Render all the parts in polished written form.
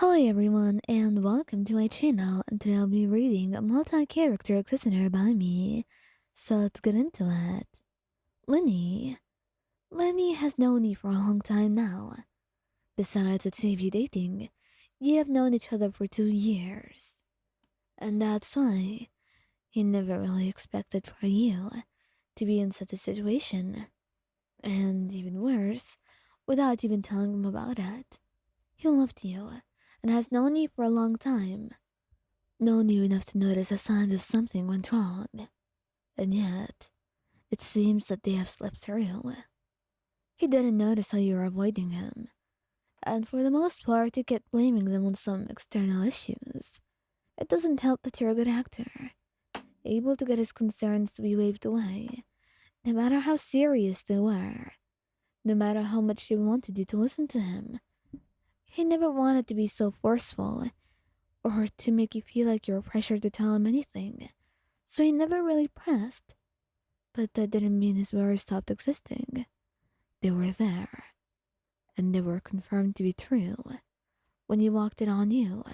Hello everyone and welcome to my channel, and today I'll be reading a multi-character listener by me. So let's get into it. Lenny. Lenny has known you for a long time now. Besides the TV dating, you have known each other for 2 years. And that's why he never really expected for you to be in such a situation. And even worse, without even telling him about it. He loved you and has known you for a long time. Known you enough to notice the signs of something went wrong. And yet, it seems that they have slipped through. He didn't notice how you were avoiding him. And for the most part, he kept blaming them on some external issues. It doesn't help that you're a good actor, able to get his concerns to be waved away, no matter how serious they were, no matter how much he wanted you to listen to him. He never wanted to be so forceful or to make you feel like you were pressured to tell him anything, so he never really pressed. But that didn't mean his worries stopped existing. They were there, and they were confirmed to be true when he walked in on you,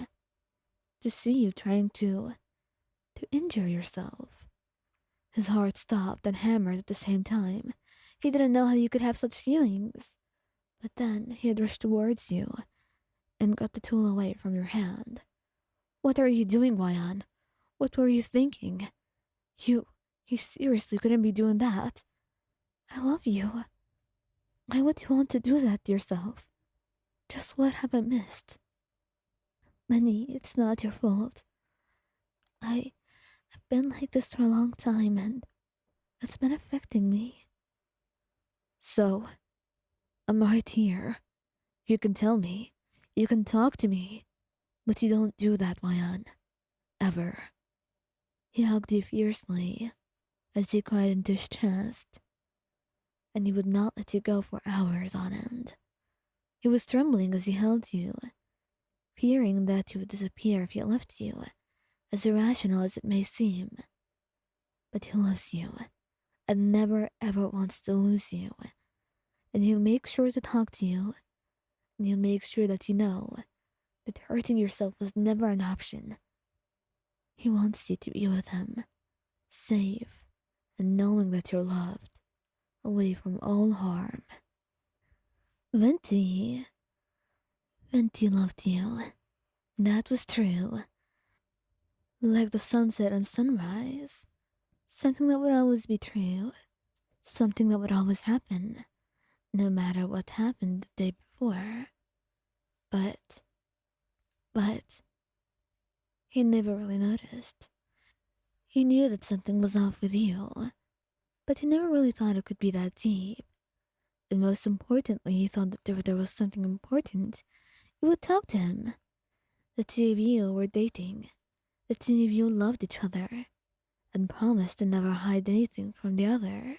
to see you trying to injure yourself. His heart stopped and hammered at the same time. He didn't know how you could have such feelings. But then he had rushed towards you and got the tool away from your hand. What are you doing, Wayan? What were you thinking? You seriously couldn't be doing that. I love you. Why would you want to do that to yourself? Just what have I missed? Lenny, it's not your fault. I've been like this for a long time and it's been affecting me. So, I'm right here. You can tell me. You can talk to me. But you don't do that, Wayan. Ever. He hugged you fiercely as he cried into his chest, and he would not let you go for hours on end. He was trembling as he held you, fearing that you would disappear if he left you, as irrational as it may seem. But he loves you, and never ever wants to lose you, and he'll make sure to talk to you, and he'll make sure that you know that hurting yourself was never an option. He wants you to be with him, safe, and knowing that you're loved, away from all harm. Venti. Venti loved you. That was true. Like the sunset and sunrise. Something that would always be true. Something that would always happen, no matter what happened the day before. But, he never really noticed. He knew that something was off with you, but he never really thought it could be that deep. And most importantly, he thought that if there was something important, you would talk to him. The two of you were dating. The two of you loved each other, and promised to never hide anything from the other.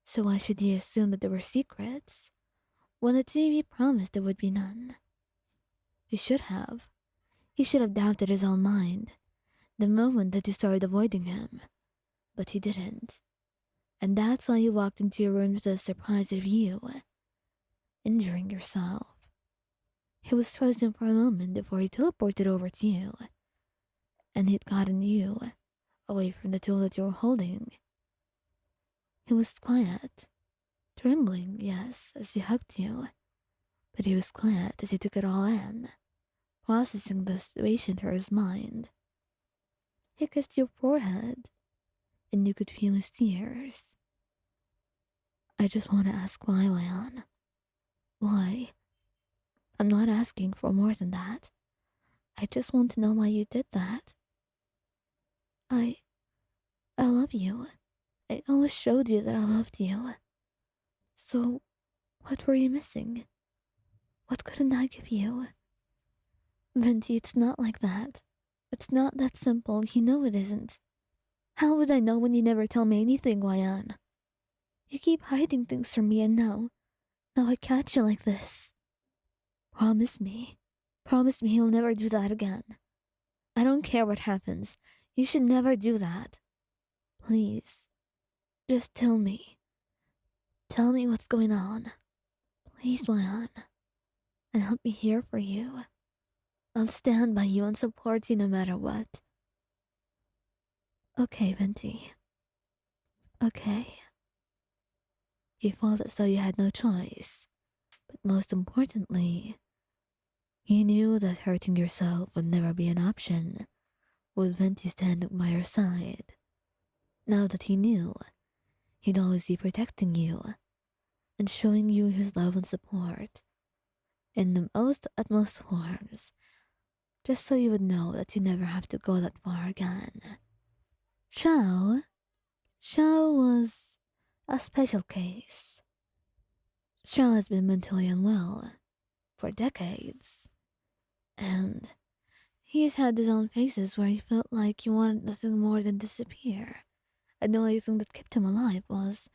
So why should he assume that there were secrets, when the two of you promised there would be none? He should have. He should have doubted his own mind the moment that you started avoiding him. But he didn't. And that's why he walked into your room with a surprise of you, injuring yourself. He was frozen for a moment before he teleported over to you, and he'd gotten you away from the tool that you were holding. He was quiet, trembling, yes, as he hugged you, but he was quiet as he took it all in, processing the situation through his mind. He kissed your forehead, and you could feel his tears. I just want to ask why, Wayan. Why? I'm not asking for more than that. I just want to know why you did that. I love you. I always showed you that I loved you. So, what were you missing? What couldn't I give you? Venti, it's not like that. It's not that simple, you know it isn't. How would I know when you never tell me anything, Wayan? You keep hiding things from me and now I catch you like this. Promise me. Promise me you'll never do that again. I don't care what happens. You should never do that. Please. Just tell me. Tell me what's going on. Please, Wayan. And I'll be here for you. I'll stand by you and support you no matter what. Okay, Venti. Okay. You felt as though you had no choice, but most importantly, you knew that hurting yourself would never be an option, with Venti standing by your side. Now that he knew, he'd always be protecting you and showing you his love and support in the most utmost forms, just so you would know that you never have to go that far again. Xiao? Xiao was a special case. Xiao has been mentally unwell for decades, and he's had his own phases where he felt like he wanted nothing more than disappear, and the only thing that kept him alive was,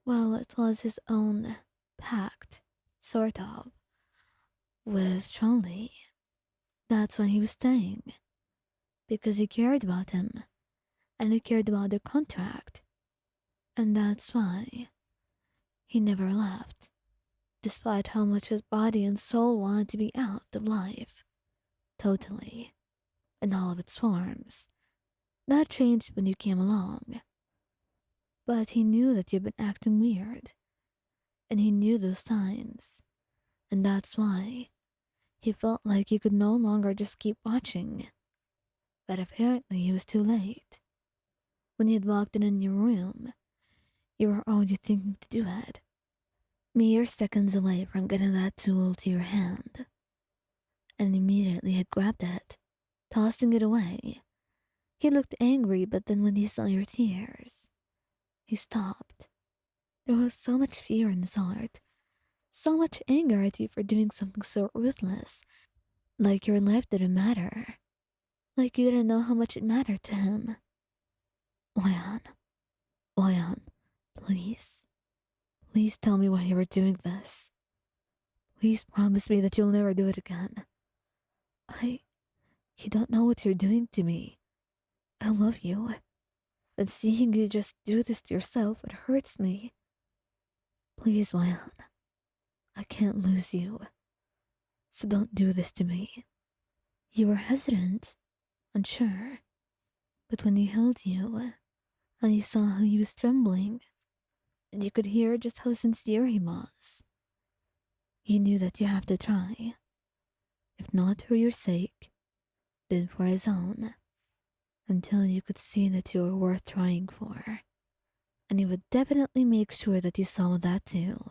well, it was his own pact, sort of, with Charlie. That's why he was staying, because he cared about him, and he cared about the contract, and that's why he never left, despite how much his body and soul wanted to be out of life, totally, in all of its forms. That changed when you came along, but he knew that you've been acting weird, and he knew those signs, and that's why he felt like he could no longer just keep watching. But apparently he was too late. When he had walked in your room, you were already thinking to do it, mere seconds away from getting that tool to your hand, and immediately had grabbed it, tossing it away. He looked angry, but then when he saw your tears, he stopped. There was so much fear in his heart, so much anger at you for doing something so ruthless, like your life didn't matter, like you didn't know how much it mattered to him. Oyan, Oyan, please, please tell me why you were doing this. Please promise me that you'll never do it again. You don't know what you're doing to me. I love you, and seeing you just do this to yourself, it hurts me. Please, Oyan, I can't lose you, so don't do this to me. You were hesitant, unsure, but when he held you, and you saw how he was trembling, and you could hear just how sincere he was, you knew that you have to try. If not for your sake, then for his own, until you could see that you were worth trying for. And he would definitely make sure that you saw that too.